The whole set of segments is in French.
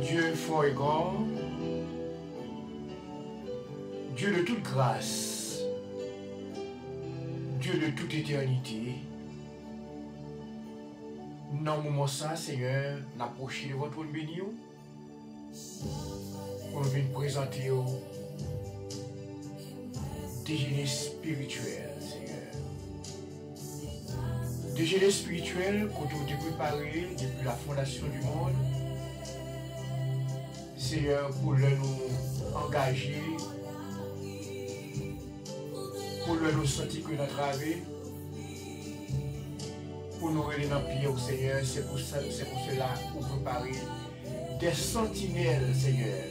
Dieu fort et grand, Dieu de toute grâce, Dieu de toute éternité, dans le moment ça, Seigneur, n'approchez de votre trône béni, on vient présenter déjeuner spirituel, Seigneur. Déjeuner spirituel qu'on t'a préparé depuis la fondation du monde, Seigneur, pour nous engager, pour nous sentir que notre travail, pour nous aller dans le pied au Seigneur, c'est pour cela qu'on prépare des sentinelles, Seigneur.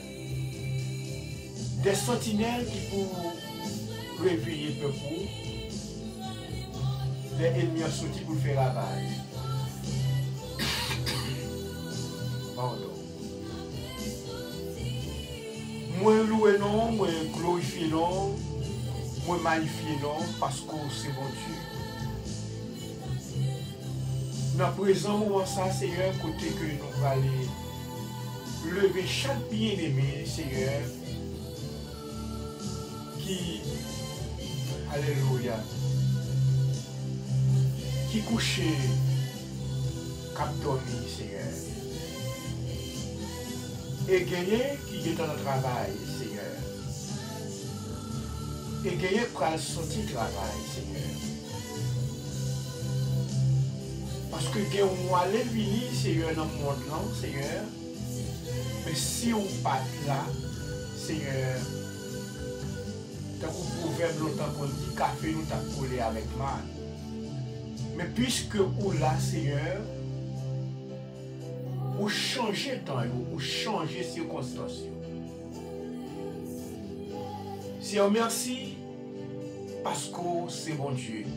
Des sentinelles qui pourront réveiller le peuple, les ennemis sont sortis pour faire ravage. Pardon. Moi louer non, moi glorifier non, moi magnifier non, parce que c'est mon Dieu. Dans le présent moment, ça, Seigneur, côté que nous allons aller lever chaque bien-aimé, Seigneur, qui, alléluia, qui couchait, qui dormi, Seigneur. Et gagner qui est dans le travail, Seigneur. Et gagner pour aller sortir du travail, Seigneur. Parce que gagner on aller venir, Seigneur, dans le monde, non, Seigneur. Mais si on pas là, Seigneur, tant qu'on proverbe longtemps qu'on dit café nous t'a collé avec mal. Mais puisque ou là, Seigneur, ou changer temps, ou changer circonstances. Seigneur, merci parce que c'est bon Dieu.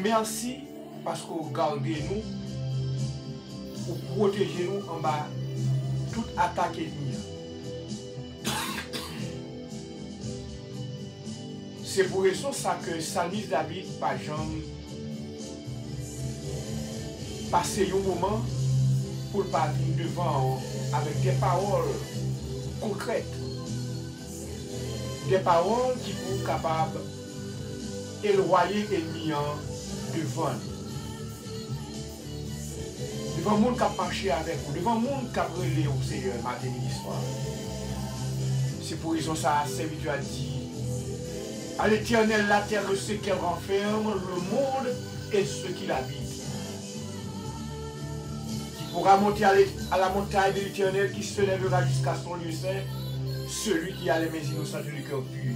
Merci parce que vous gardez nous, vous protégez nous en bas toute attaque ennemie. C'est pour ça que Salmis David, par exemple, passer un moment pour parler devant avec des paroles concrètes. Des paroles qui sont capables d'éloigner l'ennemi devant nous. Devant le monde qui a marché avec vous, devant le monde qui a brûlé au Seigneur matin et soir. C'est pour ça que Serviteur a dit à l'Éternel la terre et ce qu'elle renferme, le monde et ceux qui l'habitent. Pourra monter à la montagne de l'Éternel qui se lèvera jusqu'à son lieu saint, celui qui a les mains innocentes et le cœur pur,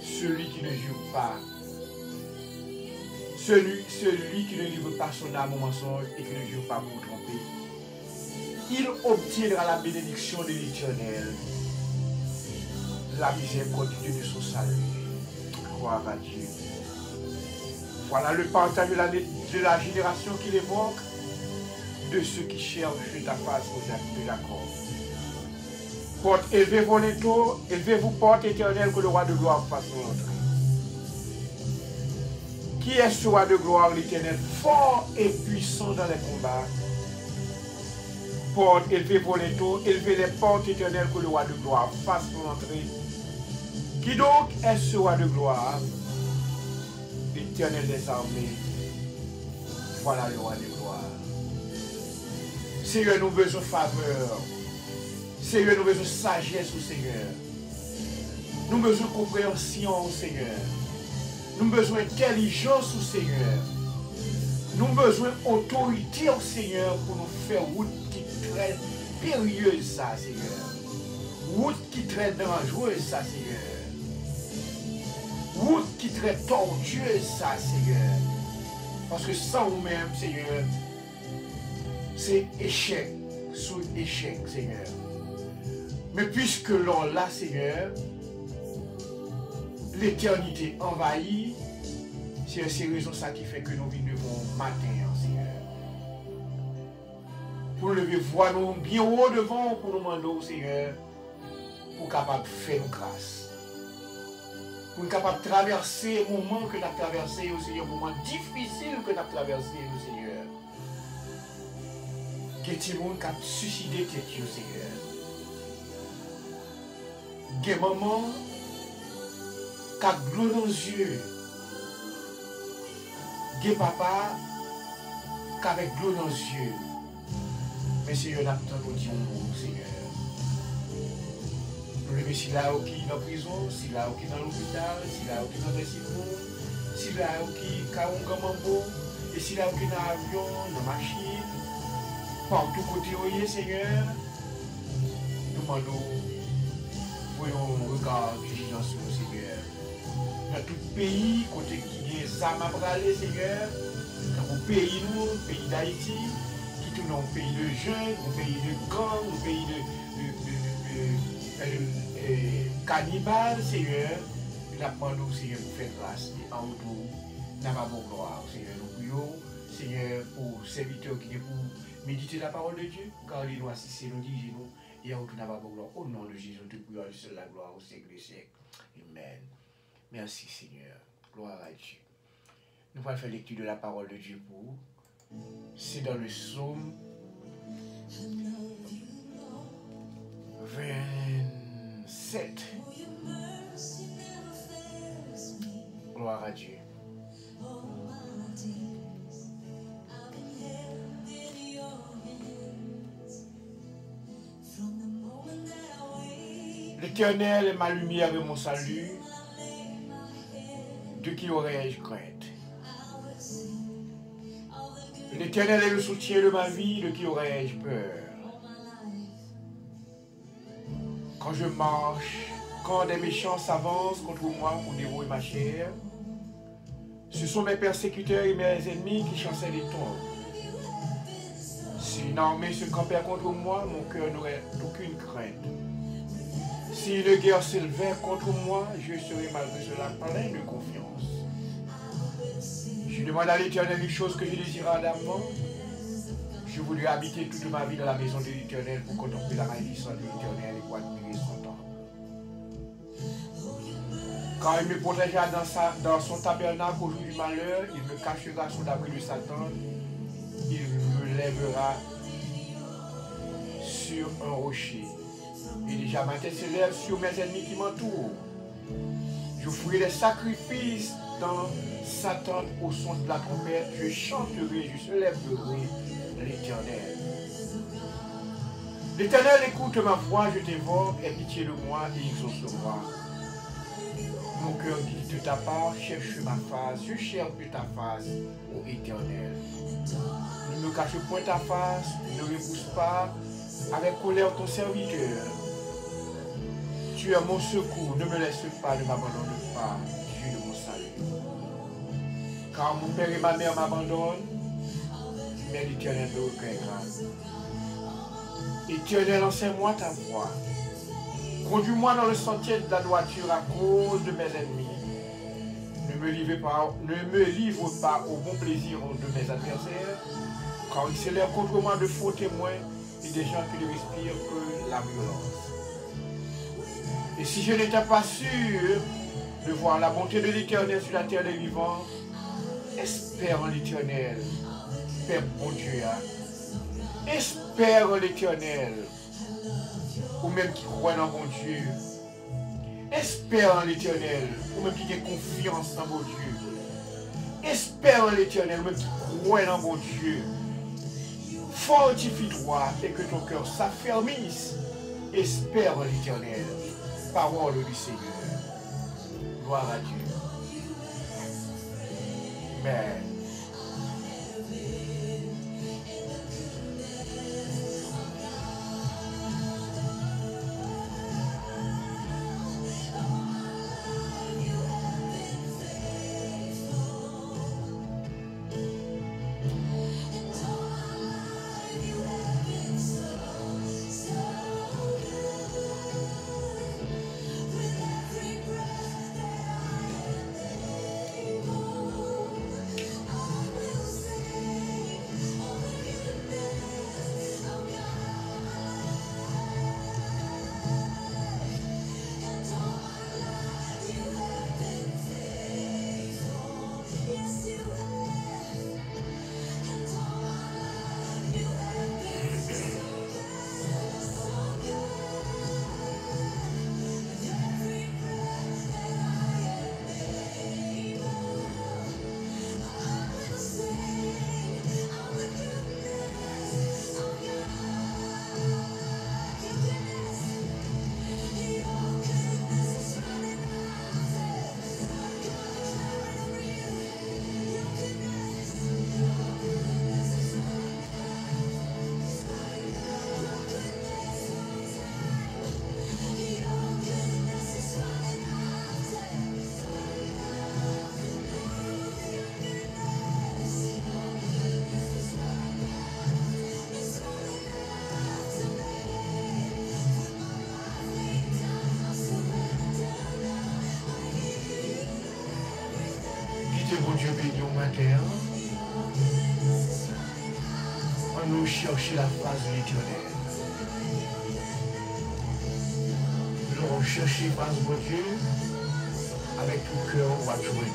celui qui ne jure pas, celui qui ne livre pas son âme au mensonge et qui ne jure pas pour tromper. Il obtiendra la bénédiction de l'Éternel, la miséricorde de son salut. Gloire à Dieu. Voilà le partage de la génération qu'il évoque, de ceux qui cherchent ta face au de Jacob. Porte, élevez-vous, porte éternelle, que le roi de gloire fasse son entrée. Qui est ce roi de gloire, l'Éternel, fort et puissant dans les combats? Porte, élevez les portes éternelles, que le roi de gloire fasse son entrée. Qui donc est ce roi de gloire? L'Éternel des armées. Voilà le roi de gloire. Seigneur, nous avons besoin de faveur. Seigneur, nous avons besoin de sagesse au Seigneur. Nous avons besoin de compréhension au Seigneur. Nous avons besoin d'intelligence au Seigneur. Nous avons besoin d'autorité au Seigneur pour nous faire route qui est très périlleuse, ça, Seigneur. Route qui est très dangereuse, ça, Seigneur. Route qui est très tortueuse, ça, Seigneur. Parce que sans nous-mêmes, Seigneur, c'est échec, sous échec, Seigneur. Mais puisque l'on l'a, Seigneur, l'éternité envahie, c'est ces raisons ça qui fait que nous vivons matin, Seigneur. Pour lever voix nous bien haut devant, pour nous demander, Seigneur, pour capable de faire nous grâce. Pour nous capable de traverser le moment que nous avons traversé, Seigneur, le moment difficile que nous avons traversé, Seigneur. Que tout le monde a suicidé tête, Seigneur. Des moments qui ont de l'eau dans les yeux. Des papas qui avec de l'eau dans les yeux. Mais Seigneur, nous avons dit Seigneur. Nous lever si là qui est dans la prison, si là qui est dans l'hôpital, si là qui est dans le récipient, si là qui est dans un mambo, et si là qui est dans l'avion, dans la machine, partout côté où Seigneur, nous demandons, voyons regard vigilant sur nous, Seigneur. Dans tout pays, côté qui est des âmes à braler, Seigneur, dans le pays, nous, le pays d'Haïti, qui tourne un pays de jeunes, un pays de gangs, un pays de cannibales, Seigneur, nous demandons, Seigneur, pour faire grâce et en retour, nous avons gloire, Seigneur. Nous prions, Seigneur, pour serviteurs qui est pour méditer la parole de Dieu, car il nous assiste, nous dit, nous, et en retour, nous avons gloire. Au nom de Jésus, nous te prions seul la gloire au siècle des siècles. Amen. Merci, Seigneur. Gloire à Dieu. Nous allons faire lecture de la parole de Dieu pour vous. C'est dans le psaume 27. Gloire à Dieu. L'Éternel est ma lumière et mon salut. De qui aurais-je crainte? L'Éternel est le soutien de ma vie, de qui aurais-je peur? Quand je marche, quand des méchants s'avancent contre moi pour dévorer ma chair, ce sont mes persécuteurs et mes ennemis qui chancellent les tombes. Si une armée se campait contre moi, mon cœur n'aurait aucune crainte. Si une guerre s'élevait contre moi, je serais malgré cela plein de confiance. Je demande à l'Éternel une chose que je désirais ardemment. Je voulais habiter toute ma vie dans la maison de l'Éternel pour contempler la magnificence de l'Éternel et pour admirer son temple. Quand il me protégera dans son tabernacle au jour du malheur, il me cachera sous l'abri de Satan, il me lèvera sur un rocher. Et déjà ma tête s'élève sur mes ennemis qui m'entourent. Je ferai des sacrifices dans Satan au son de la trompette. Je chanterai, je célébrerai l'Éternel. L'Éternel écoute ma voix, je t'invoque, aie pitié de moi et exauce-moi. Mon cœur dit de ta part, cherche ma face, je cherche ta face, ô Éternel. Ne me cache point ta face, ne repousse pas avec colère ton serviteur. Tu es mon secours, ne me laisse pas, ne m'abandonne pas, Dieu de mon salut. Car mon père et ma mère m'abandonnent, mais l'Éternel me recueillera. Éternel, enseigne-moi ta voie. Conduis-moi dans le sentier de la droiture à cause de mes ennemis. Ne me livre pas au bon plaisir de mes adversaires, car ils s'élèvent contre moi de faux témoins et des gens qui ne respirent que la violence. Et si je n'étais pas sûr de voir la bonté de l'Éternel sur la terre des vivants, espère en l'Éternel, Père bon Dieu. Espère en l'Éternel, ou même qui croit dans bon Dieu. Espère en l'Éternel, ou même qui a confiance dans bon Dieu. Espère en l'Éternel, ou même qui croit dans bon Dieu. Fortifie-toi et que ton cœur s'affermisse. Espère en l'Éternel. Parole du Seigneur. Gloire à Dieu. Amen. matin, on nous cherche la face de l'Éternel. Nous allons chercher face de Dieu avec tout cœur, on va jouer.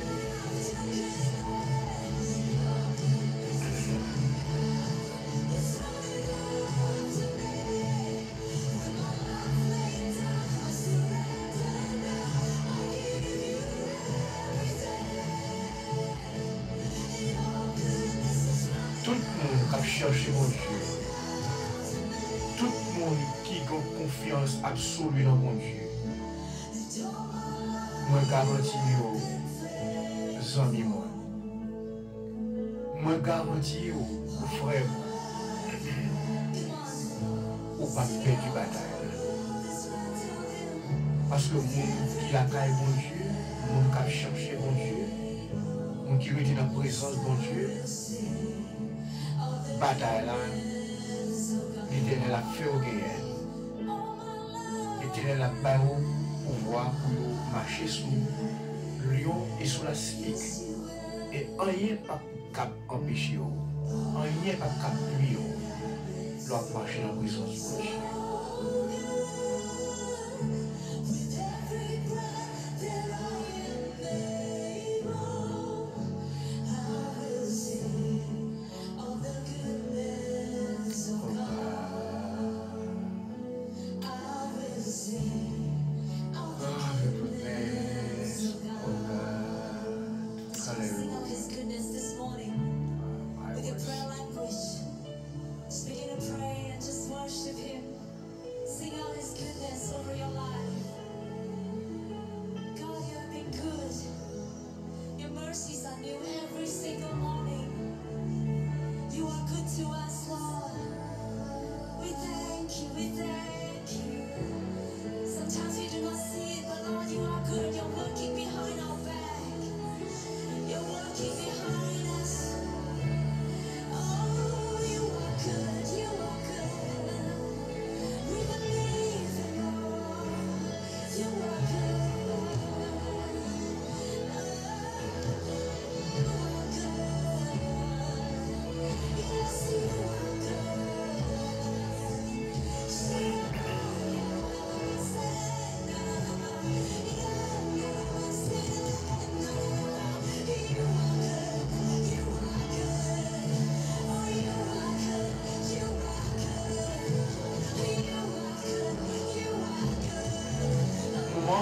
Chercher mon Dieu. Tout le monde qui a confiance absolue dans mon Dieu. Moi garantis aux amis moi. Moi garantis aux frères ou pas perdre du bataille. Parce que mon qui a caille mon Dieu, mon qui a cherché mon Dieu, mon qui était dans la présence de mon Dieu. Bataille là, l'Éternel a fait au guerre. L'Éternel a pas au pouvoir pour marcher sous le lion et sous la spique. Et rien pas cap empêcher, rien pas cap lui, doit marcher dans la présence de Dieu.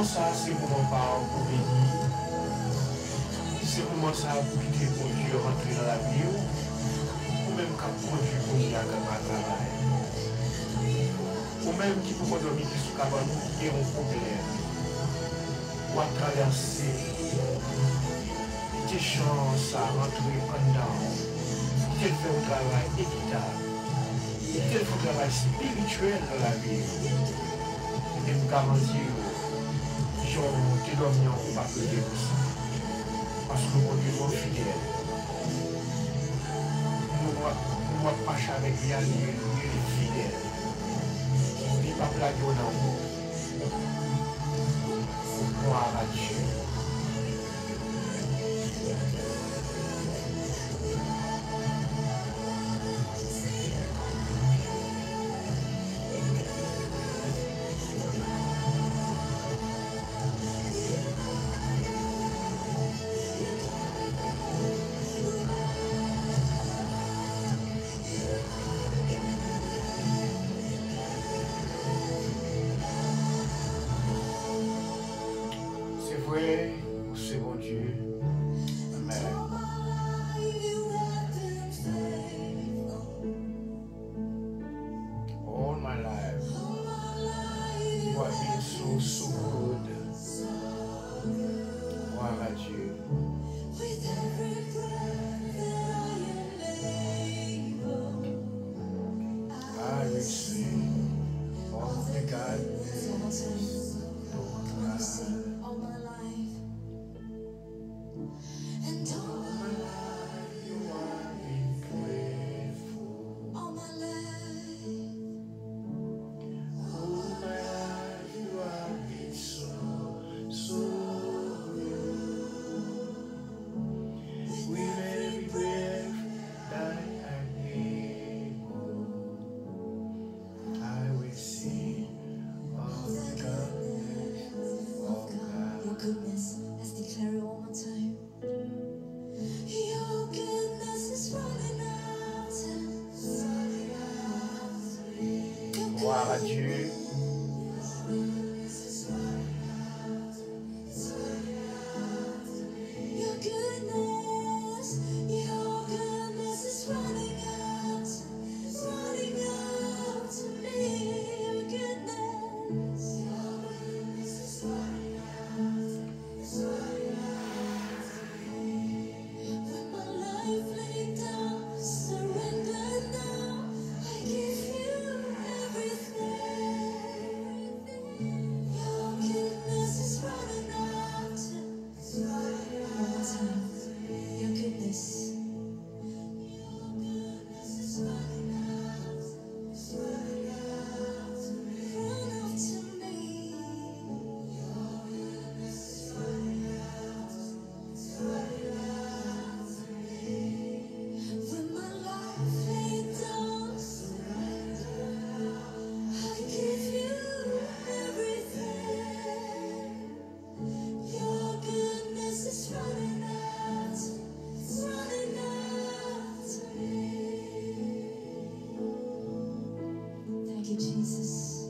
Ça, c'est pour mon parent pour bénir. C'est pour moi ça pour quitter pour Dieu rentrer dans la vie. Ou même quand conduire pour y aller à travail. Ou même qui peut dormir sous cabane qui est un problème. Ou à traverser. Tes chances à rentrer en dedans. Tel fait un travail équitable. Tel fait un travail spirituel dans la vie. Et me garantir. Qui dorment ou pas que Dieu parce que mon Dieu est fidèle. Nous ne pas avec lui, il est fidèle. Il n'est pas plagué dans nous. Gloire à Dieu. C'est bon Dieu. Amen. All my life, you have been so good. Gloire à Dieu. I will sing all the goodness. All my life. And all my life you have been faithful. all my life. All my life you have been so good. With Gloire à Dieu. Your goodness is running out to me. Your goodness is running out to me. When my life laid down, surrender now. I give you everything. Your goodness is running out. One more time. Your goodness. Your goodness is running out. It's running out to me. Run out to me. Your goodness is running out. It's running out to me. When my life laid down, surrender. I give you everything. Your goodness is running out. It's running out to me. Thank you, Jesus.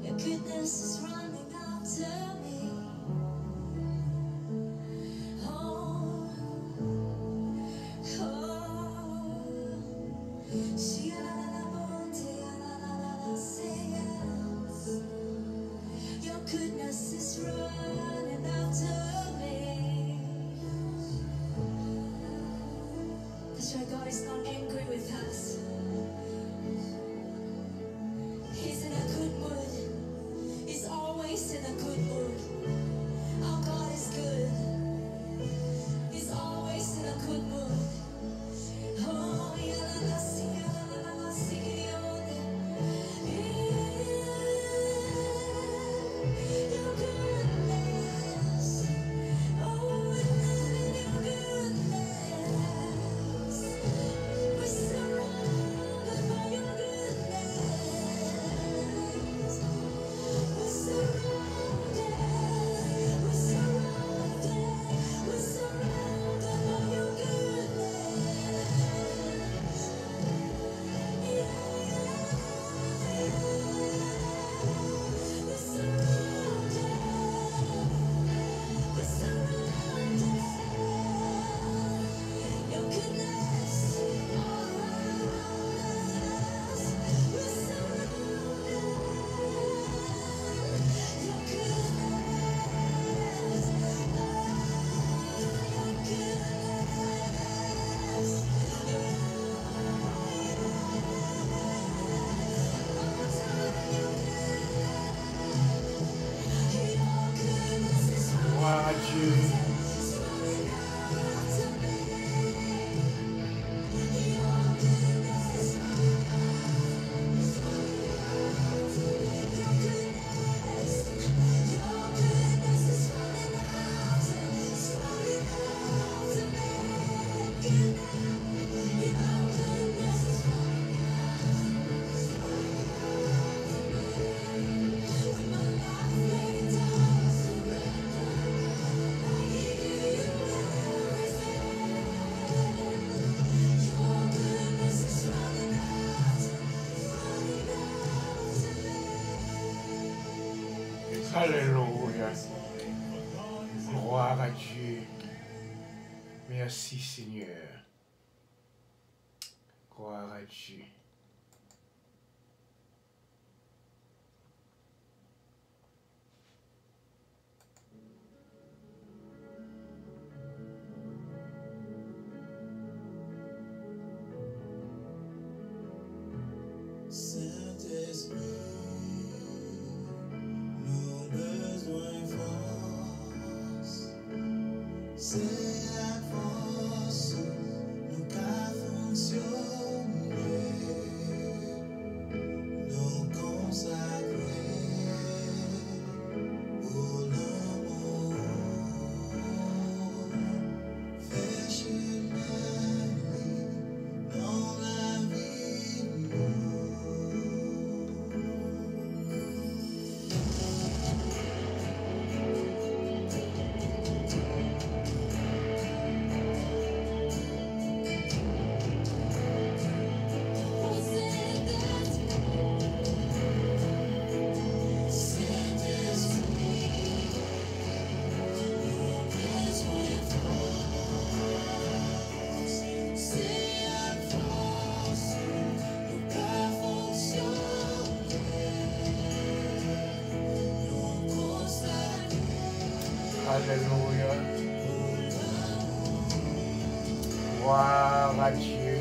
Your goodness is running out to me. Oh, your goodness is running out to me. That's why God is not angry with us. He's in a good mood. He's always in a good mood. Our God is good. He's always in a good mood. Oh, your goodness. Oh, we live in your goodness. We're surrounded by your goodness. We're surrounded. We're surrounded. We're surrounded by your goodness. Yeah. We're surrounded. We're surrounded. Your goodness all around us. We're surrounded. Your goodness. Your goodness. Gloire à Dieu. Alléluia. Gloire à Dieu. Merci Seigneur. Gloire à Dieu. Saint-Esprit, nos besoins force, c'est la force, nous qu'à fonctionner. Alléluia. Gloire à Dieu.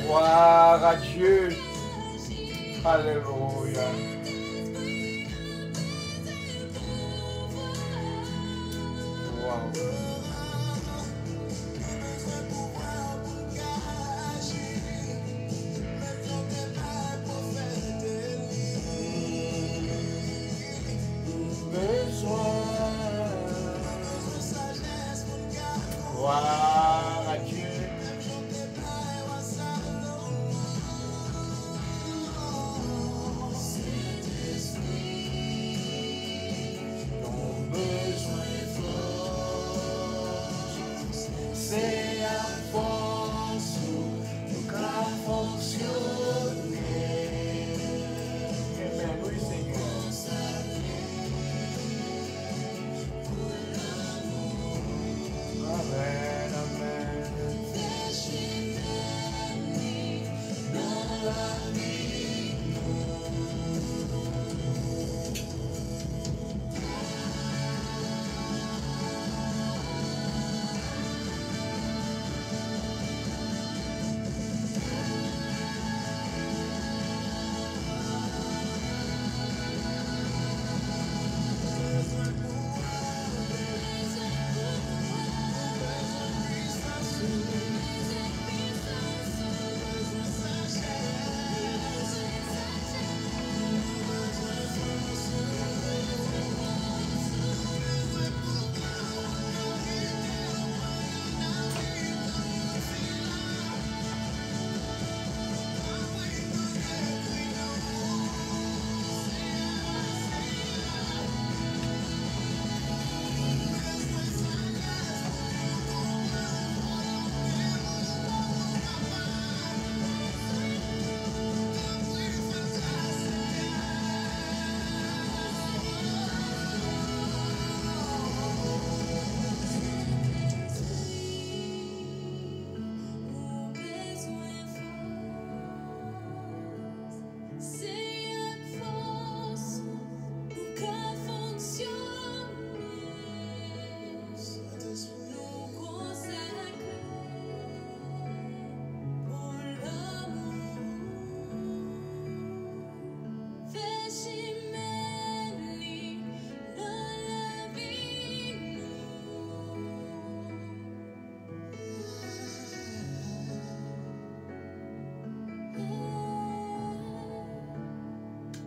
Gloire à Dieu. Alléluia. Wow. Gloire à Dieu. C'est à force qu'à fonctionner. Amen. Oui, Seigneur. Amen, amen.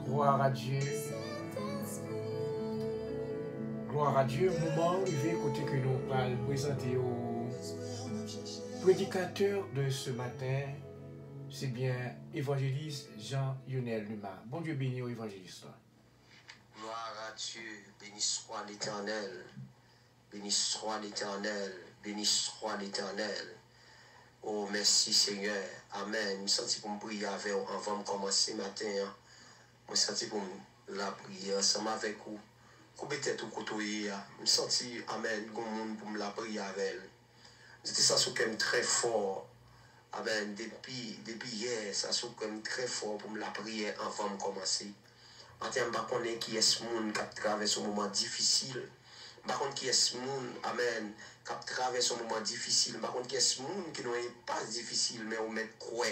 Gloire à Dieu. Gloire à Dieu. Moment arrivé côté que nous allons présenter au prédicateur de ce matin. C'est bien évangéliste Jean-Yonel Numa. Bon Dieu béni au évangéliste. Gloire à Dieu, béni soit l'Éternel, béni soit l'Éternel, Béni soit l'Éternel. Oh, merci Seigneur. Amen. Je sens pour me prier avec vous avant de commencer matin. Je sens pour la prière ensemble avec vous. Vous mettez tout côté. Je sens, amen, pour me la prier avec elle. C'était ça qui est très fort. Amen. Depuis hier, ça qui est très fort pour me la prière avant de commencer. En termes de connaître qui est ce monde qui traverse un moment difficile. Par contre, qui est ce monde, amen, qui traverse un moment difficile. Par contre, qui est ce monde qui n'est pas difficile, mais on met quoi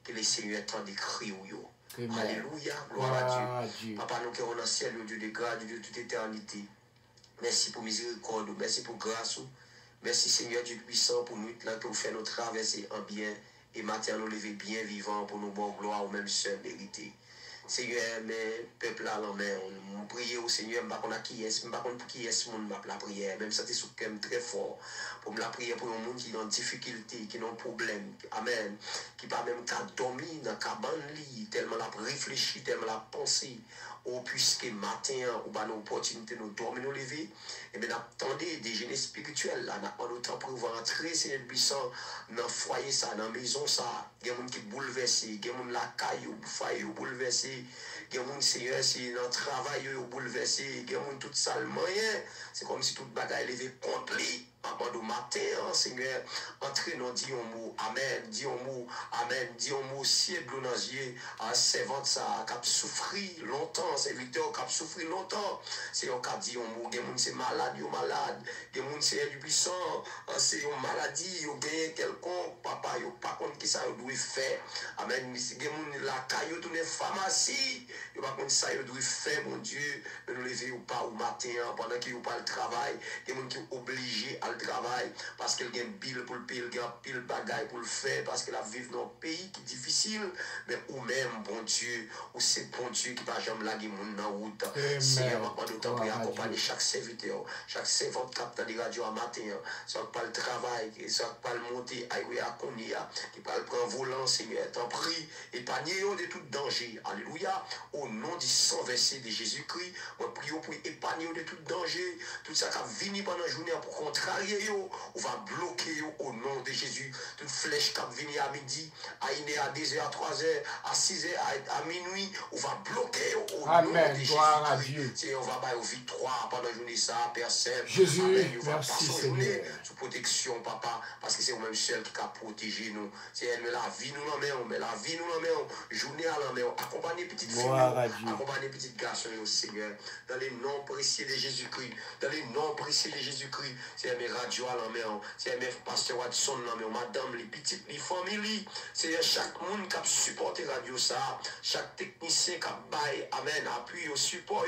que le Seigneur est en décrit. Alléluia, gloire à Dieu. Papa, nous qui sommes dans le ciel, le Dieu de grâce, Dieu de toute éternité. Merci pour miséricorde, merci pour grâce. Merci Seigneur Dieu puissant pour nous là que vous faites nous traverser en bien et matin nous lever bien vivant pour nous bonne gloire au même seul mérité. Seigneur, mes peuples à la main, on prie au Seigneur, je ne sais pas qui est, je ne sais pas pour qui est ce monde la prière, même ça c'est sous quand même très fort, pour me la prière pour un monde qui est en difficulté, qui a un problème, amen, qui pas même qu'à dormir dans la cabane, tellement la réfléchi, tellement la pensé, oh, puisque matin, on a l'opportunité de nous dormir, nous lever, et bien attendez des génies spirituels, là, on a le temps pour entrer, Seigneur puissant, dans le foyer, ça, dans la maison, ça, il y a des gens qui bouleversent, il y a des gens la caille, au foyer, bouleversé. Il y a des gens, Seigneur, c'est dans le travail, ils sont bouleversés. Il y a des gens, tout ça, le moyen. C'est comme si toute bagaille levé contre lui. Avant de matin, Seigneur, entrez dans dit un mot, amen, dit un mot, amen, dit un mot, ciel bleu dans les yeux, à servante ça, qui a souffri longtemps, serviteur qui a souffri longtemps, c'est un qui a dit un mot, il y a des gens c'est malade, il y a malade, il y a des gens c'est du puissant, c'est une maladie, il y a gagné quelconque, papa, il n'y a pas contre qui ça doit faire, amen, il y a des gens la caillou, tourner pharmacie, il n'y a pas contre ça, il doit faire, mon Dieu, de nous lever ou pas au matin, pendant qu'il n'y a pas le travail, il y a des gens qui sont obligés à le travail parce qu'elle a une pile pour le payer, elle a pile bagaille pour le faire parce qu'elle a vécu dans un pays qui est difficile, mais ou même bon Dieu, ou c'est bon Dieu qui va jamais laguer mon dans route. Seigneur, maintenant nous t'en prie accompagner chaque serviteur, chaque servante capteur de radio à matin, soit pas le travail, soit pas le monter à Konia, qui va le prendre volant, Seigneur, t'en prie, épargnez de tout danger. Alléluia. Au nom du sang versé de Jésus-Christ, moi prie pour épargner de tout danger, tout ça qui a venu pendant la journée pour contrarier. On va bloquer au nom de Jésus. Toute flèche qui vient à midi, à 1h, à 2h, à 3h, à 6h, à minuit, on va bloquer au nom de Jésus. Gloire à Dieu. On va avoir victoire pendant la journée, ça, personne. Jésus, amen. On va merci passer Seigneur. sous protection, papa, parce que c'est au même seul qui a protégé nous. C'est elle, mais la vie nous la met, mais la vie nous la met, journée à la main, accompagner petite fille, accompagner petite garçon, Seigneur, dans les noms précieux de Jésus-Christ, dans les noms précieux de Jésus-Christ, c'est mes radios à la main, c'est mes pasteurs Watson la main, madame, les petites, les familles, c'est chaque monde qui a supporté radio ça, chaque technicien qui a baillé, amen, appui au support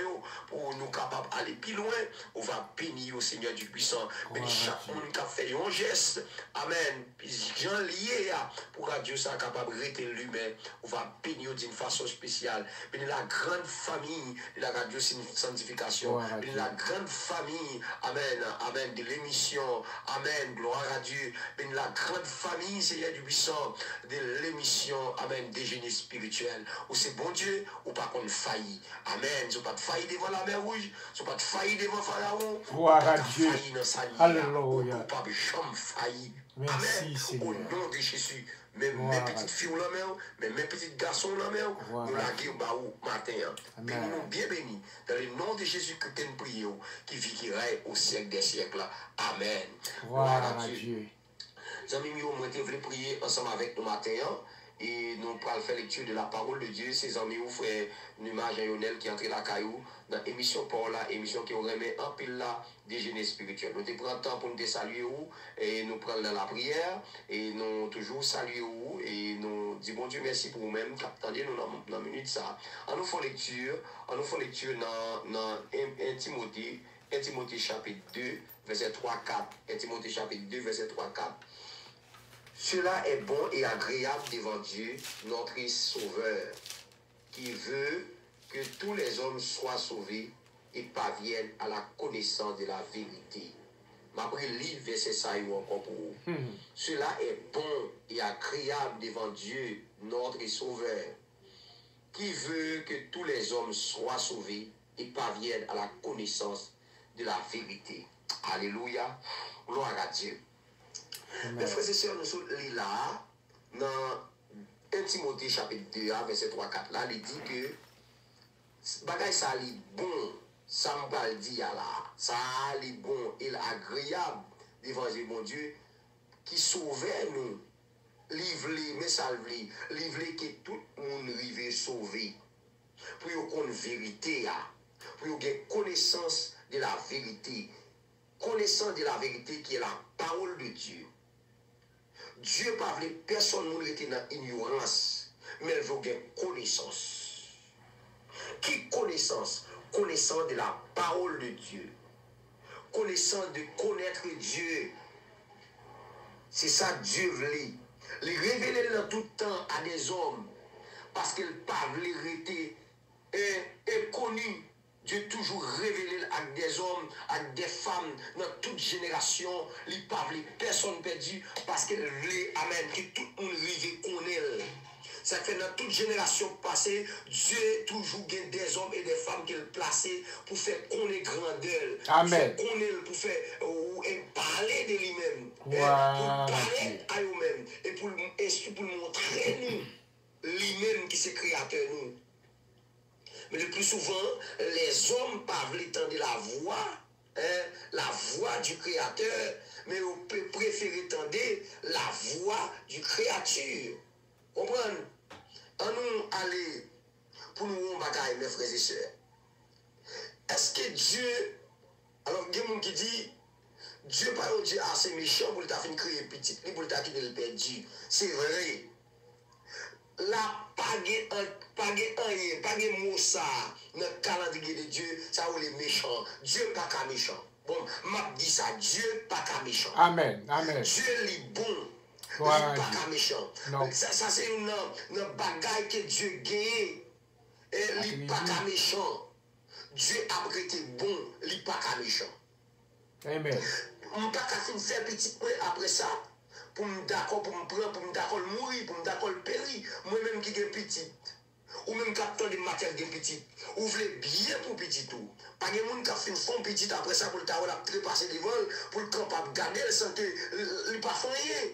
pour nous capables d'aller plus loin, on va bénir au Seigneur du puissant, mais chaque monde qui a fait un geste, amen, puis j'en lié pour radio ça capable de rester l'humain, on va bénir d'une façon spéciale, mais la grande famille de la radio sanctification, de la grande famille, amen, amen, de l'émission, amen, gloire à Dieu, mais la grande famille, Seigneur du puissant, de l'émission, amen, des génies spirituels, où c'est bon Dieu, ou pas qu'on faillit, amen, ils n'ont pas de failli devant la mer rouge, ils n'ont pas de failli devant Pharaon, gloire à Dieu, alléluia, pas de chambre failli, merci Seigneur, au nom de Jésus. Mes petites filles la main, mes petits garçons la main, nous la guerre matin. Bénis-nous bien bénis. Dans le nom de Jésus que nous prions, qui vit qui règne au siècle des siècles. Amen. Gloire à Dieu. Nous avons prier ensemble avec nous matin. Et nous allons faire lecture de la parole de Dieu. Ces amis, vous frère Numa Jean-Yonel qui est entré la caillou dans l'émission pour la émission qui remet un pile là des génies spirituels. Nous prenons le temps pour nous saluer et nous prenons dans la prière et nous toujours saluer et nous disons bon Dieu merci pour vous-même. Attendez nous dans la minute ça. On nous fait lecture dans 1 Timothée chapitre 2 verset 3-4. 1 Timothée chapitre 2 verset 3-4. Cela est bon et agréable devant Dieu, notre Sauveur, qui veut que tous les hommes soient sauvés et parviennent à la connaissance de la vérité. Ma pris livre verset ça encore pour vous. Cela est bon et agréable devant Dieu, notre Sauveur, qui veut que tous les hommes soient sauvés et parviennent à la connaissance de la vérité. Alléluia. Gloire à Dieu. Mes frères et sœurs, nous sommes là, dans 1 Timothée chapitre 2, verset 3-4, là, il dit que bagay ça li bon, ça me dit là, ça li bon et agréable l'évangile bon Dieu qui sauvait nous, livre mais salve livre que tout le monde rive sauver pour yon connaître vérité pour yon gen connaissance de la vérité, connaissance de la vérité qui est la parole de Dieu. Dieu pas voulu personne nous rester dans ignorance, mais il veut gagner connaissance. Qui connaissance? Connaissance de la parole de Dieu. Connaissance de connaître Dieu. C'est ça Dieu veut. Il révéler dans tout temps à des hommes parce qu'il pas voulu rester inconnu. Dieu toujours révélé à des hommes, à des femmes, dans toute génération. Il pas voulu personne perdu parce qu'il voulait, amen, que tout le monde rive connaît. Ça fait dans toute génération passée, Dieu toujours gagne des hommes et des femmes qu'il placé pour faire connaître grandeur. Amen. Pour faire parler de lui-même. Wow. Pour parler à eux-mêmes. Et pour montrer nous, lui-même qui est créateur nous. Mais le plus souvent, les hommes parlent entendre la voix du Créateur, mais on peut préférer entendre la voix du créature. Comprenez? En nous aller pour nous bagaille, mes frères et sœurs. Est-ce que Dieu, alors il y a des gens qui disent, Dieu pas un Dieu assez méchant pour le créer petit, pour le quitter le perdu. C'est vrai. La pas de mot ça dans le calendrier de Dieu, ça ou les méchants. Dieu pas qu'un méchant. Bon, m'a dit ça, Dieu pas qu'un méchant. Amen, amen. Dieu est bon. Voilà. Il pas qu'un méchant. Non. Ça c'est une bagaille que Dieu gagne. Et il pas qu'un méchant. Dieu a été bon, il pas qu'un méchant. Amen. On ne peut pas faire petit peu après ça. Pour me d'accord, pour me prendre, pour me d'accord mourir, pour me d'accord périr. Moi-même qui est petit. Ou même qui a de matière qui est petit. Ou voulez bien pour petit tout. Pas de monde qui a fait une fond petit après ça pour le tavoir la trépasser devant, pour le capable garder le santé, il pas fait rien.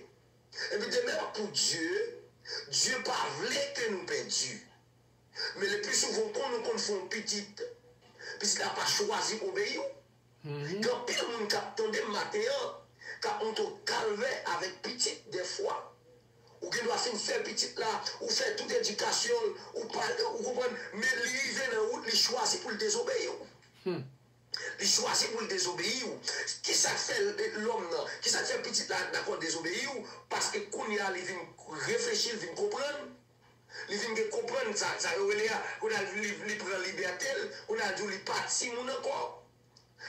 Et puis de même pour Dieu, Dieu pas voulu que nous perdions. Mais le plus souvent quand nous confondons petit, puisqu'il n'a pas choisi d'obéir. Quand pile monde qui attendait le matin, quand on te calme avec petit des fois, ou qui doit faire petit là, ou faire toute éducation, ou parler, ou comprendre, mais il vient dans la route, il choisit pour le désobéir. Il choisit pour le désobéir. Qui ça fait l'homme, qui ça fait petit là, d'accord, désobéir, parce que quand il vient réfléchir, il vient comprendre. Il vient comprendre ça, on a il prend liberté, on a dit il parti mon encore.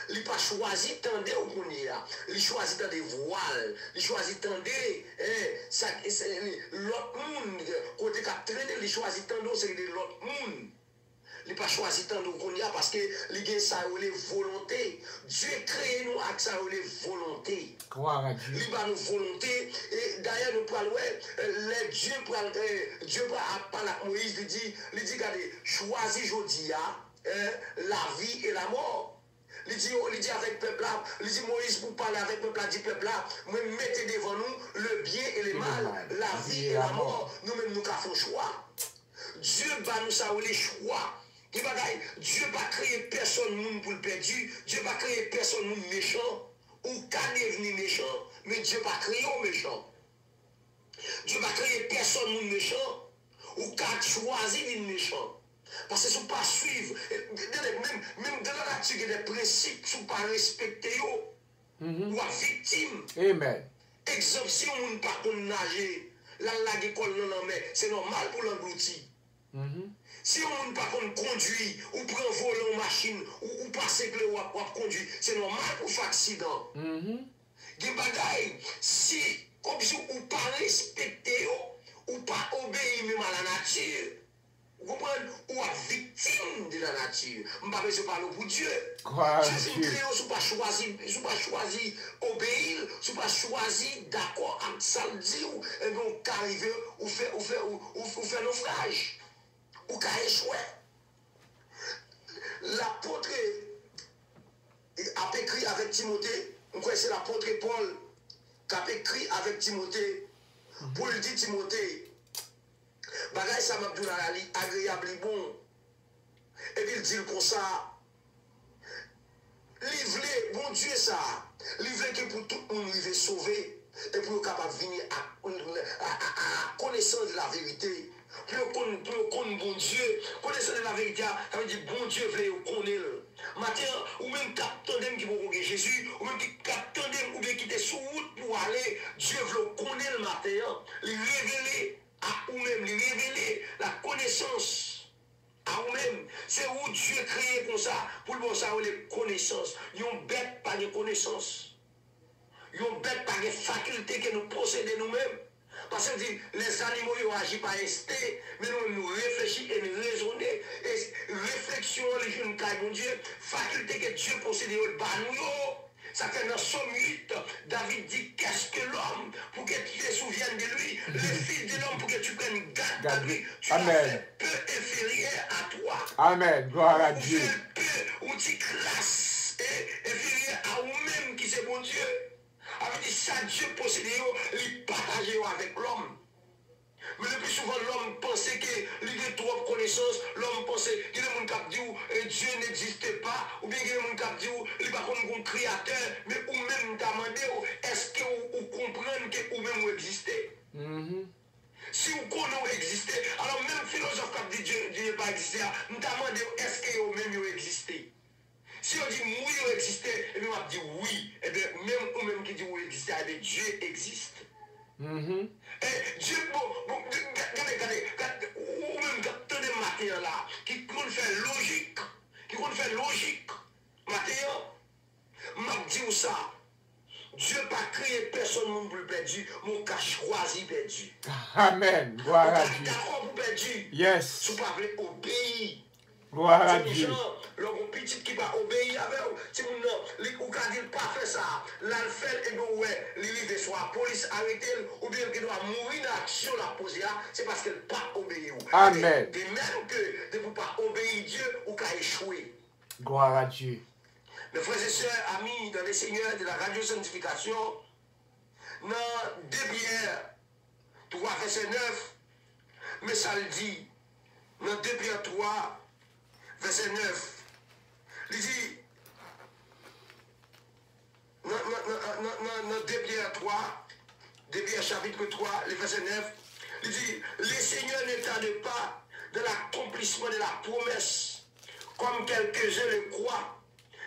Il n'a pas choisi tendre au Kounia. Il choisit tendre voile. Il choisit tendre l'autre monde. Côté qu'a traîné, il choisit tendre c'est l'autre monde. Il n'a pas choisi tendre au Kounia parce que il a ça les volonté. Dieu crée nous avec ça les volonté. Croire à Dieu. Il a nos volontés. Et d'ailleurs, nous parlons, Dieu va parler à Moïse, il dit, regardez, choisis aujourd'hui la vie et la mort. Il dit avec le peuple là, il dit Moïse pour parler avec le peuple là, dit peuple là, moi mettez devant nous le bien et le mal, la vie et la mort. Nous-mêmes nous avons choix. Dieu va nous ça les choix. Dieu va créer personne pour le perdu, Dieu va créer personne méchant, ou qu'à devenir méchant, mais Dieu va créer un méchant. Dieu va créer personne méchant, ou qu'à choisir un méchant. Parce que si vous ne pas suivre, même dans la nature, il y a des principes, si vous ne pas respecter, ou à victime. Amen. Exemple, si on ne pas nager, la l'école non mais c'est normal pour l'engloutir. Si on ne pas conduire, ou prend voler en machine, ou passer que le conduire, c'est normal pour faire accident. Des bagailles, si comme si on ne pas respecter, ou pas obéir même à la nature. Vous comprenez? Ou à victime de la nature. Je ne parle pas pour Dieu. Dieu fait créer, si vous pas choisi obéir, si vous pas choisi d'accord avec ça le dire, et bien on arrive, ou fait naufrage. Ou qu'à échouer. L'apôtre a écrit avec Timothée, on croit que c'est l'apôtre Paul qui a écrit avec Timothée, pour lui dire Timothée, bagay ça m'a dit agréable et bon. Et puis il dit comme ça, livre, bon Dieu ça, livre que pour tout le monde il veut sauver, et pour capable de venir à connaissance de la vérité. Pour connaître bon Dieu, connaissance de la vérité, ça veut dire bon Dieu veut connaître. Maintenant, ou même capitaine qui va Jésus, ou même capitaine ou bien qui est sur route pour aller, Dieu veut connaître le matin, lui révéler à vous-même, lui révéler la connaissance à vous-même. C'est où Dieu créé comme ça, pour le bon ça, les connaissances. Ils ont bête pas de connaissances. Ils ont bête pas de facultés que nous possédons nous-mêmes. Parce que les animaux ils agissent par instinct, mais nous réfléchissons et nous raisonnons. Et réflexion, les jeunes cailles, mon Dieu, faculté que Dieu possède, ça fait dans Somme 8, David dit qu'est-ce que l'homme pour que tu te souviennes de lui, le fils de l'homme pour que tu prennes garde de lui. Tu as fait peu inférieur à toi. Amen. Gloire à Dieu. Peu ou tu classes inférieur à vous-même qui c'est bon Dieu. Avec ça, Dieu possède, il partage avec l'homme. Mais le plus souvent, l'homme pensait qu'il avait trop de connaissances. L'homme pensait qu'il y a des gens qui disent Dieu n'existe pas. Ou bien qu'il y a des gens qui disent qu'il n'est pas comme un créateur. Mais ou même demandé, est-ce que vous comprenez que vous même existez? Si vous connaissez exister, alors même philosophe qui dit Dieu n'est pas existé, nous demandons est-ce que vous même existez? Si on dit oui, vous existez, et bien on dit oui, et bien même ou même qui dit oui, existez, et bien Dieu existe. Et Dieu, regardez, ou même quand des matières là, qui compte faire logique, matière, m'a dit ça. Dieu n'a pas créé personne non plus perdu, mon cas choisi perdu. Amen. Gloire à Dieu. D'accord pour perdu. Yes. Si vous parlez obéir. Gloire à Dieu. Le petit qui va obéir avec vous, si vous ne dites pas faire ça, là le fait et bien ouais, il soit la police arrêter ou bien qu'il doit mourir dans l'action la poser, c'est parce qu'il n'a pas obéi. Amen. De même que de ne pas obéir Dieu ou qu'à échouer. Gloire à Dieu. Mes frères et sœurs, amis dans les seigneurs de la radio sanctification, dans 2 Pierre 3 verset 9, mais ça le dit, dans 2 Pierre 3 verset 9, il dit, dans 2 Pierre 3, 2 Pierre chapitre 3, le verset 9, il dit, les seigneurs ne tardent pas de l'accomplissement de la promesse, comme quelques-uns le croient,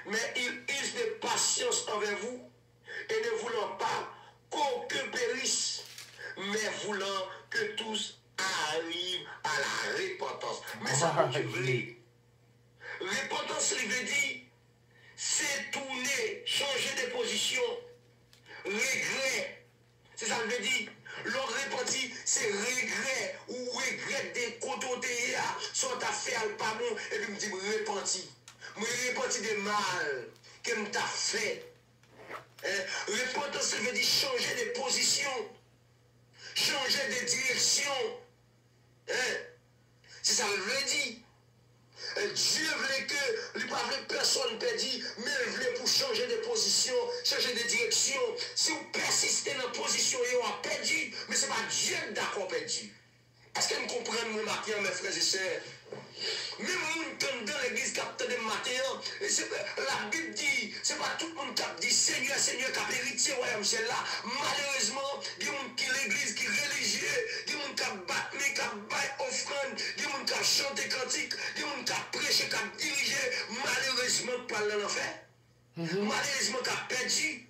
mais ils usent de patience envers vous, et ne voulant pas qu'aucun périsse, mais voulant que tous arrivent à la repentance. Mais ça veut dire, repentance, il veut dire, c'est tourner, changer de position, regret. C'est ça que veut dire. L'on repentit, c'est regret ou regret des côtés sont à faire pas bon, et puis me dit, repentis. Me repentis des mal que me t'a fait. Repentance, ça veut dire changer de position, changer de direction. C'est ça que veut dire. Dieu voulait que, il ne voulait personne perdre, mais il voulait pour changer de position, changer de direction. Si vous persistez dans la position, vous avez perdu, mais ce n'est pas Dieu d'accord perdu. Est-ce que vous comprenez mon matin, mes frères et sœurs? Même dans l'église qui a de matin, la Bible dit, c'est pas tout le monde qui a dit Seigneur, Seigneur, qui a hérité, ouais, c'est là. Malheureusement, il y a des gens qui l'église qui est religieux, il y a des gens qui a battu, qui a baillé offrande, il y a des gens qui a chanté cantique, il y a des gens qui a prêché, qui a dirigé, malheureusement, pas l'enfer. Malheureusement, qui a perdu.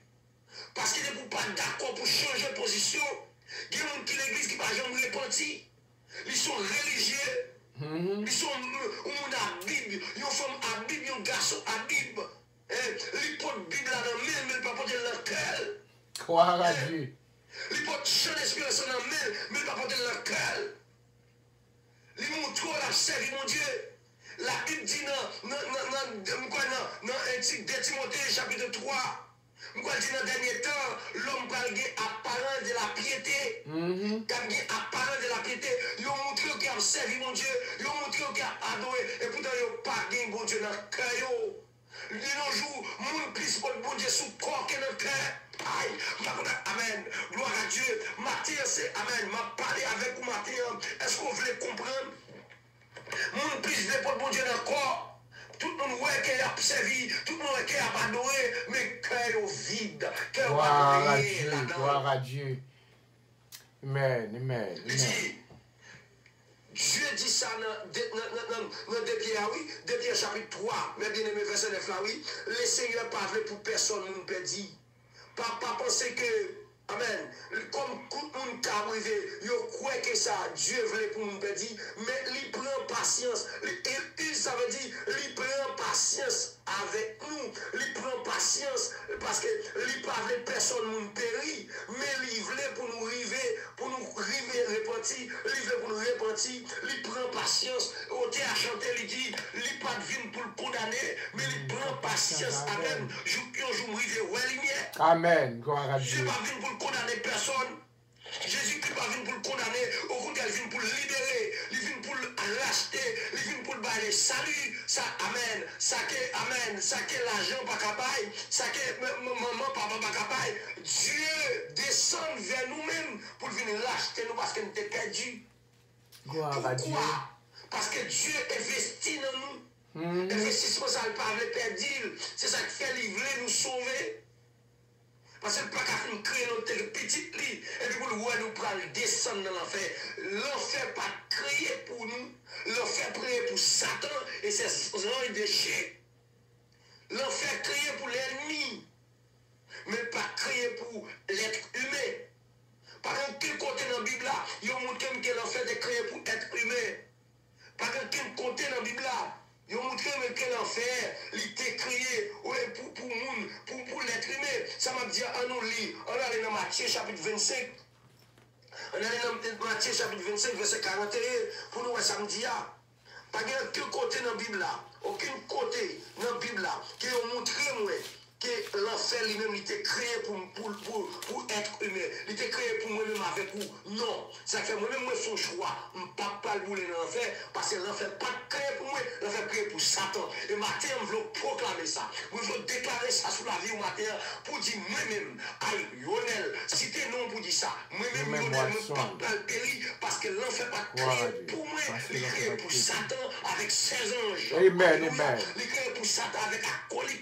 Parce qu'il n'est pas d'accord pour changer de position. Il y a des gens qui l'église qui n'a pas jamais repenti. Ils sont religieux. Ils sont à Bible, ils font à Bible, ils garçon à Bible. Ils portent Bible là dans la main, mais ils ne pas porter dans le cœur. Gloire à Dieu. Ils portent chant d'inspiration dans la main, mais ils ne pas porter dans le cœur. Ils montrent la servi mon Dieu. La Bible dit dans Timothée chapitre 3. Nous dit dans le dernier temps, l'homme va avoir apparence de la piété. Quand il a apparence de la piété, il a montré qu'il a servi mon Dieu, il a montré qu'il a adoré, et pourtant il n'a pas gagné mon Dieu dans le cœur. De nos jours, mon plus pour bon Dieu sous corps que dans le cœur. Aïe, amen. Gloire à Dieu. Matin, c'est amen. M'a parlé avec vous matin. Est-ce qu'on voulait comprendre? Mon plus de pour bon Dieu dans le corps. Tout le monde voit qu'il a servi, tout le monde voit qu'il a adoré, mais cœur vide. Gloire à Dieu, gloire à Dieu. Amen, amen, Il amen. dit, Dieu dit ça dans 2 Pierre, oui, 2 Pierre chapitre 3, mais bien aimé verset 9 là, oui. Le Seigneur ne parle pour personne, nous ne peut dire. Pas penser que, amen, comme tout le monde qui a arrivé, il croit que ça, Dieu voulait pour nous dire, mais il prend patience. Ça veut dire, il prend patience avec nous. Il prend patience parce que il pas veut personne nous périr, mais il voulait pour nous arriver repentir, il veut pour nous repentir, il prend patience. Au théâtre chanté, il dit, il pas venu pour le condamner, mais il prend patience. Amen. Jour arrivé, ouais, lumière. Amen, gloire à Dieu Dieu. n'est pas venu pour le condamner personne. Jésus n'est pas venu pour le condamner. Au contraire, il vient pour le libérer. Il vient pour le racheter. Il vient pour le bailler. Salut. Ça, amen. Ça que, amen. Ça que l'argent pas capable. Ça que maman, papa pas capable. Dieu descend vers nous-mêmes pour venir racheter nous parce que nous sommes perdus. Gloire à Dieu. Pourquoi? Parce que Dieu investit dans nous. Investissement, ça ne pas perdre. C'est ça qui fait livrer, nous sauver. Parce que le pas qu'à créer notre petite lit. Et puis pour le voir, nous prenons descendre dans l'enfer. L'enfer pas créé pour nous. L'enfer créé pour Satan et ses anges déchets. L'enfer créé pour l'ennemi. Mais pas créé pour l'être humain. Par exemple, quel côté dans la Bible là, il y a montré que l'enfer est créé pour être humain. Par exemple, quel côté dans la Bible là, ils ont montré que l'enfer, il était créé pour l'être humain. Ça m'a dit, on nous lit, on allait dans Matthieu chapitre 25. On allait dans Matthieu chapitre 25, verset 41, pour nous voir samedi. Pas de côté dans la Bible là, aucun côté dans la Bible là, qui ont montré moi que l'enfer lui-même était créé pour être humain. Il était créé pour moi-même avec vous. Non. Ça fait moi-même, moi, son choix. Je ne peux pas le bouler dans l'enfer parce que l'enfer n'est pas créé pour moi. L'enfer est créé pour Satan. Et matin, je veux proclamer ça. Je veux déclarer ça sur la vie au matin pour dire moi-même, aïe, Lionel, si t'es non pour dire ça, moi-même, Lionel, je ne peux pas le périr parce que l'enfer n'est pas créé pour moi. Il est créé pour Satan avec ses anges. Amen, amen. Il est créé pour Satan avec alcoolique.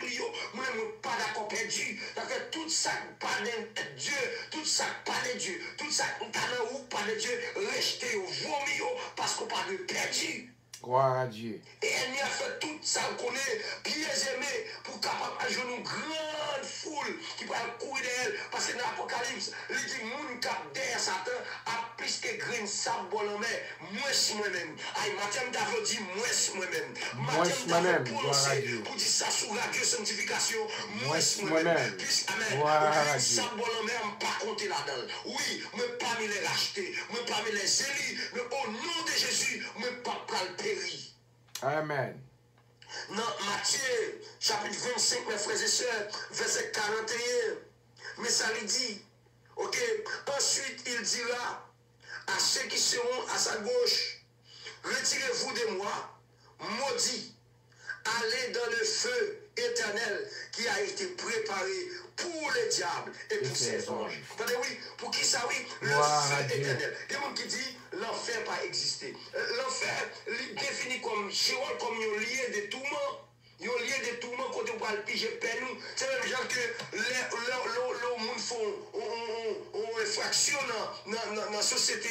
Moi-même, pas d'accord perdu. Parce que tout ça pas de Dieu, tout ça pas de Dieu, tout ça pas de Dieu, restez au vomi parce qu'on pas de perdu. Gloire à Dieu. Et elle y a fait tout ça qu'on est pieds aimés pour capable ajouter une grande foule qui va courir d'elle. Parce que dans l'Apocalypse, il dit moun cap derrière Satan a plus que grain de sable bon en mer. Moi si moi-même. Aïe, Mathieu t'avait dit moi si moi-même. Mathieu t'avait prononcé pour dire ça sous radio sanctification. Moi si moi-même. Puisque amen. Grain de sable bon en mer, je pas compter là-dedans. Oui, je ne pas me les racheter. Je ne pas me les élire. Mais au nom de Jésus, je ne pas le périr. Amen. Dans Matthieu, chapitre 25, mes frères et sœurs, verset 41, mais ça lui dit, ok, ensuite il dira à ceux qui seront à sa gauche, retirez-vous de moi, maudits, allez dans le feu éternel qui a été préparé pour le diable et pour ses anges. Attendez, oui, pour qui ça, oui? Le feu éternel. Il y a des gens qui disent l'enfer n'a pas existé. L'enfer, il définit comme Sheol, comme un lieu de tourment. Il y a un lieu de tourment quand on va le piger peine. C'est même genre que le monde font infraction dans la société.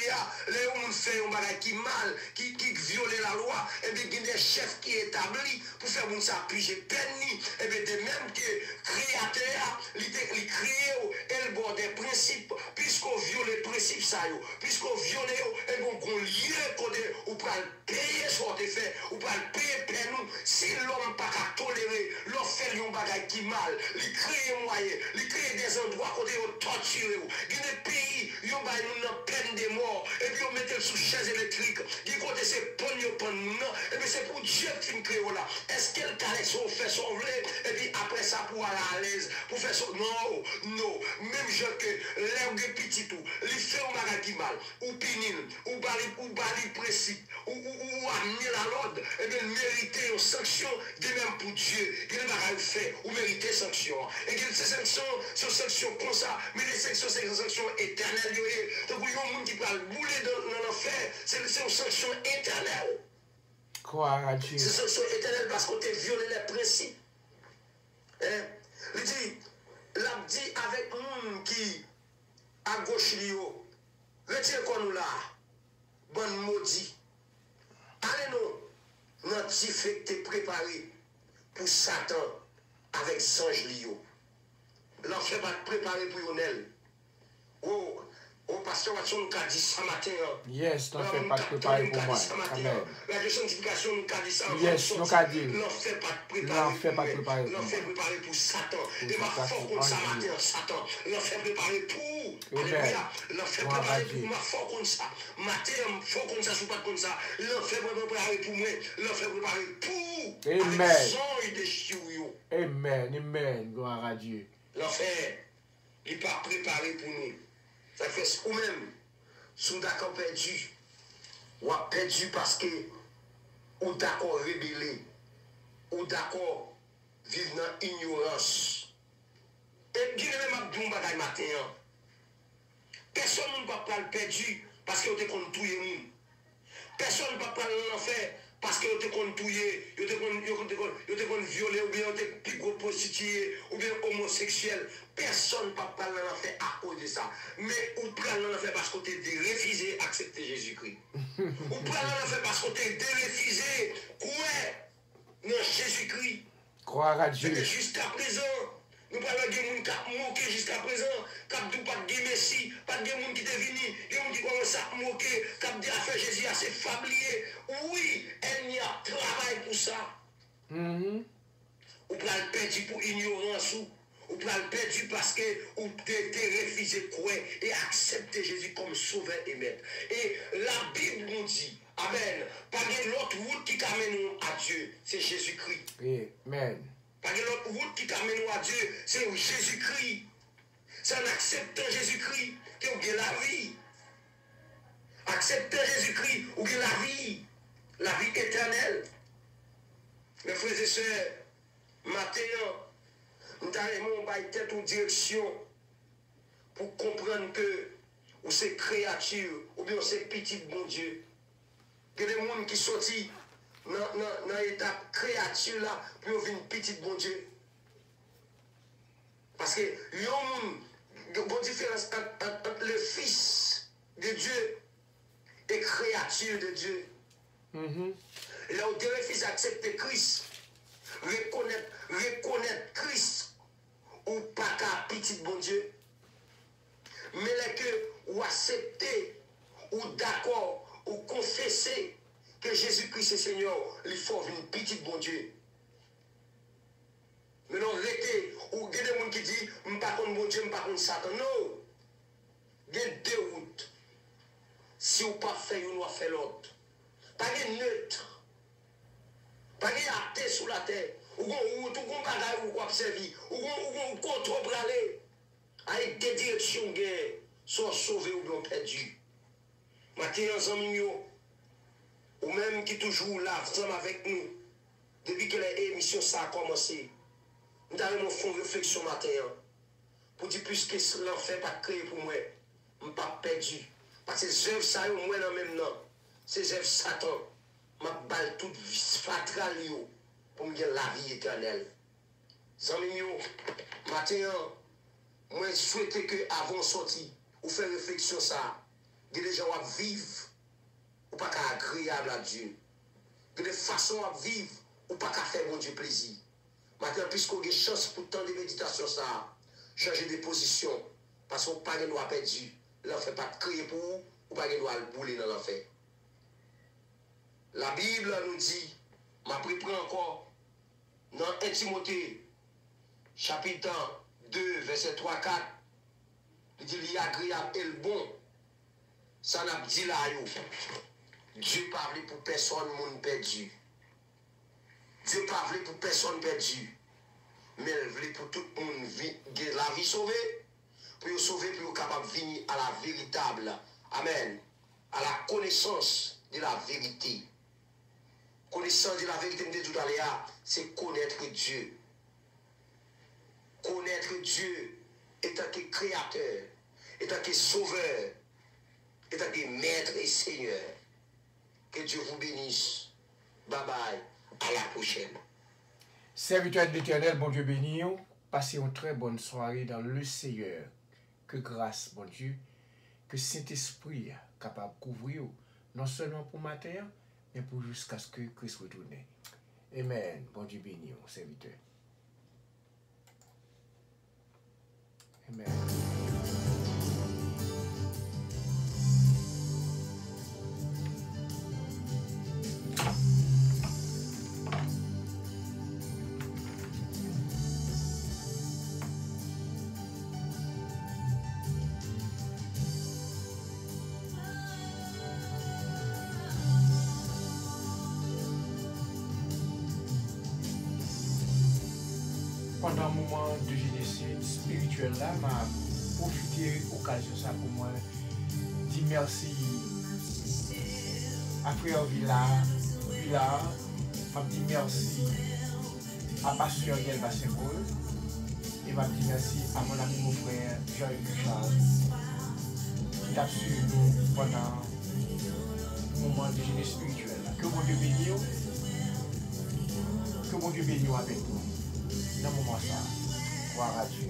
Les gens font un bagage qui mal, qui viole la loi. Et bien, il y a des chefs qui établis pour faire ça piger peine. Et bien, de même que créateur, il crée et bon des principes, puisqu'on viole les principes, puisqu'on viole, et bon, qu'on lieu côté, ou pas payer ce qu'on fait, ou pas payer peine. Si l'homme pas tolérer, l'on fait un bagage qui mal, il crée un moyen, il crée des endroits côté on torture. Il y a des pays, ils ont une peine de mort, et puis on met sous chaise électrique, il côté c'est pognon, et puis c'est pour Dieu qui crée là. Est-ce qu'elle t'a laissé faire son vrai, et puis après ça pour aller à l'aise, pour faire son. Non, non, même je que l'air de petit tout, il fait un bagage qui mal, ou pinil, ou bali principe, ou amener la l'ordre, et bien mériter une sanction, de même pour Dieu, il va faire, ou mériter sanction. Et que ces sanctions comme ça, mais les sanctions, c'est une sanction éternelle. Donc, il y a un monde qui parle bouler dans l'enfer, c'est une sanction éternelle. Croire à Dieu. C'est une sanction éternelle parce qu'on t'a violé les principes. Hein? Il dit avec monde qui à gauche Lio, retirez quoi nous là, bon maudit. Allez-nous, notre petit fait que préparé pour Satan avec Sange Lio. L'enfer va te préparer pour Yonel. Oh, pasteur Watson nous a dit ça matin. Yes, l'enfer pas te préparer pour moi. Amen. La sanctification nous a dit ça. Yes, nous a dit. L'enfer pas te préparer. L'enfer pas te préparer pour moi. L'enfer préparé pour Satan. Et ma fort contre ça matin, Satan. L'enfer préparé pour. Alléluia. L'enfer préparé pour ma fort contre ça. Matin, fort contre ça, sous pas contre ça. L'enfer préparé pour moi. L'enfer préparé pour. Amen. Son de chioyo. Amen. Amen. Gloire à Dieu. L'enfer, il n'est pas préparé pour nous. Ça fait ou même, sous d'accord perdu, ou perdu parce que, ou d'accord rébellé, ou d'accord vivre dans l'ignorance. Et bien, même à un bagaille matin, personne ne va pas le perdu parce que vous êtes contre tout le monde. Personne ne va pas l'enfer parce que vous êtes contre tout le monde, vous êtes contre violé, ou bien vous êtes plus gros prostitué, ou bien homosexuel. Personne ne va pas l'enfer à cause de ça. Mais vous prenez l'enfer parce que vous avez refusé d'accepter Jésus-Christ. Vous prenez l'enfer parce que vous avez refusé croire dans Jésus-Christ. Croire à Dieu. Jusqu'à présent, nous parlons de gens qui ont moqué jusqu'à présent, qui ont pas de merci, pas de gens qui sont venus, des gens qui commencent à moquer, qui ont dit à faire Jésus assez fablier. Oui, il y a travail pour ça. Ou pour le perdu pour ignorance, ou pour le perdu parce que vous avez refusé croire et accepter Jésus comme sauveur et maître. Et la Bible nous dit, amen, pas de l'autre route qui amène à Dieu, c'est Jésus-Christ. Amen. Pas de l'autre route qui amène à Dieu, c'est Jésus-Christ. C'est en acceptant Jésus-Christ que vous avez la vie. Acceptant Jésus-Christ, vous avez la vie éternelle. Mes frères et sœurs, maintenant, nous avons tête en direction pour comprendre que ou c'est créature, ou bien c'est petit bon Dieu. Il y a des gens qui sont sortis dans l'étape créature là pour venir petit bon Dieu. Parce que il y a une différence entre le Fils de Dieu et créature de Dieu. Là où Dieu refuse d'accepter Christ, reconnaître Christ ou pas qu'à petit bon Dieu. Mais là que ou accepter ou d'accord ou confesser que Jésus-Christ est Seigneur, il faut une petite bon Dieu. Mais non, arrêtez, ou il y a des gens qui disent, je ne suis pas contre bon Dieu, je ne suis pas contre Satan. Non. Il y a deux routes. Si vous ne pas fait, vous ne fait l'autre. Pas de neutre. Pas de athée sous la terre. Ou tout le monde ou observer. Ou contrôle pour aller. Avec des directions, soit sauvés ou bien perdus. Maintenant, amis, ou même qui toujours là, ensemble avec nous, depuis que l'émission ça a commencé, nous avons fait une réflexion matin, pour dire puisque l'enfer pas créé pour moi, je ne suis pas perdu. Parce que ces œuvres, ça, moi, dans même nom, ces œuvres Satan, je balle toute fatale pour me dire la vie éternelle. Amis, matin, moi, je souhaite que avant de sortir, ou faire réflexion ça, que les gens vivent ou pas agréable à Dieu. De façon à vivre ou pas qu'à faire mon Dieu plaisir. Maintenant, puisqu'on a une chance pour tant de méditation, ça, changer de position. Parce qu'on n'a pas de droit perdu. L'enfer pas créé pour vous, ou pas de droit à bouler dans l'enfer. La Bible nous dit, m'a pris encore, dans 1 Timothée, chapitre 2, verset 3-4, il dit, il est agréable et le bon. Ça n'a pas dit là, Dieu parle pour personne monde perdu. Dieu parle pour personne perdu. Mais il veut pour tout le monde la vie sauvée. Pour sauver, pour capable de venir à la véritable Amen. À la connaissance de la vérité. Connaissance de la vérité, me dit tout à l'heure, c'est connaître Dieu. Connaître Dieu étant que créateur, étant que sauveur, étant que maître et seigneur. Que Dieu vous bénisse. Bye bye. À la prochaine. Serviteur de l'Éternel, bon Dieu béni, passez une très bonne soirée dans le Seigneur. Que grâce, bon Dieu, que Saint-Esprit capable de couvrir non seulement pour matin, mais pour jusqu'à ce que Christ retourne. Amen. Bon Dieu béni, serviteur. Amen. Pendant un moment de génétique spirituel là, m'a profité de l'occasion ça pour moi dire merci à Frère Villa, m'a dit merci à Pasteur Ariel Bassin-Gaulle et m'a dit merci à mon ami mon frère Jean-Luc Charles qui a suivi nous pendant un moment de génétique spirituel là. Que mon Dieu bénisse, que mon Dieu bénisse avec nous. Dans le moment ça, gloire à Dieu.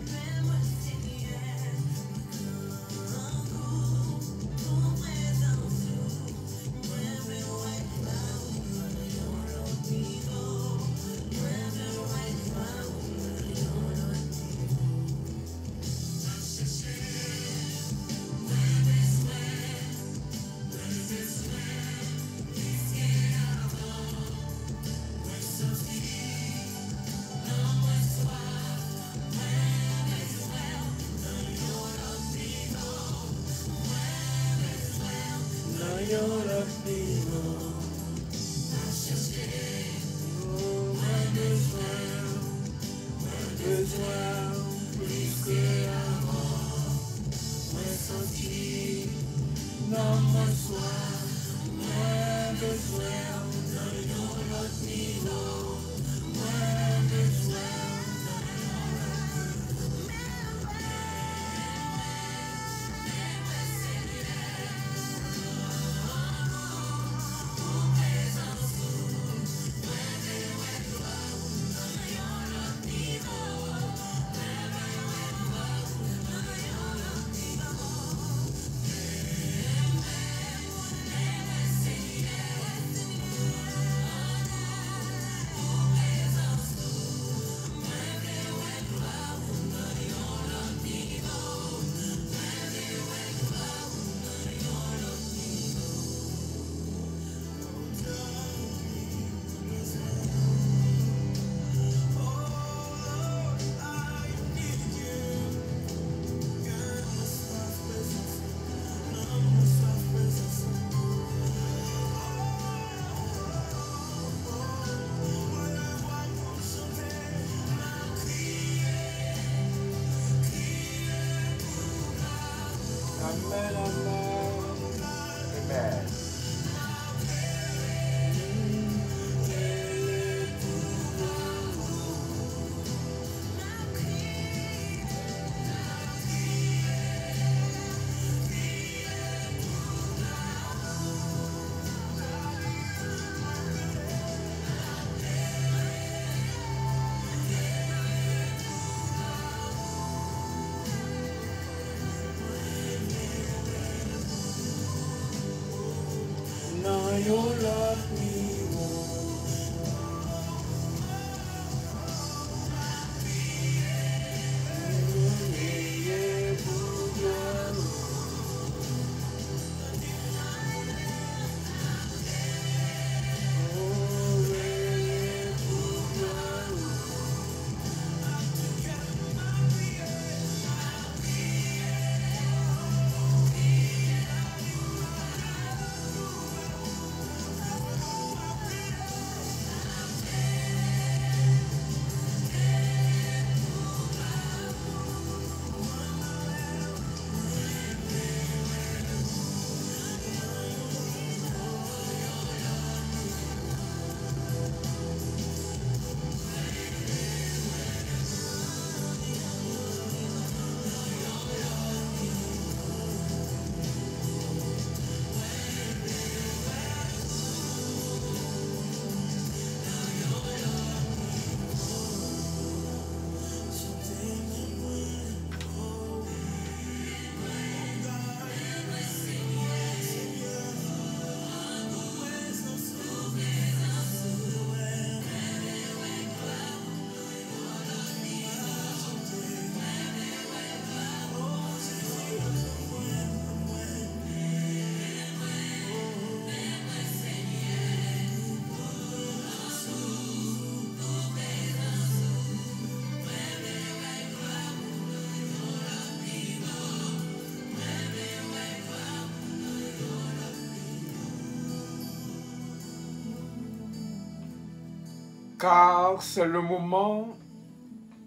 Car c'est le moment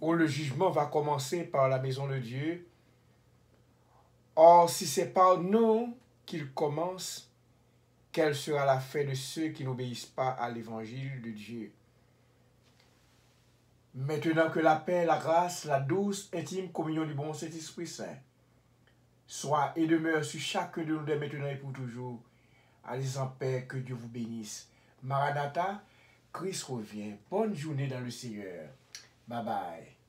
où le jugement va commencer par la maison de Dieu. Or, si c'est par nous qu'il commence, quelle sera la fin de ceux qui n'obéissent pas à l'évangile de Dieu? Maintenant que la paix, la grâce, la douce, intime communion du bon Saint-Esprit Saint soit et demeure sur chacun de nous dès maintenant et pour toujours. Allez en paix, que Dieu vous bénisse. Maranatha, Christ revient. Bonne journée dans le Seigneur. Bye bye.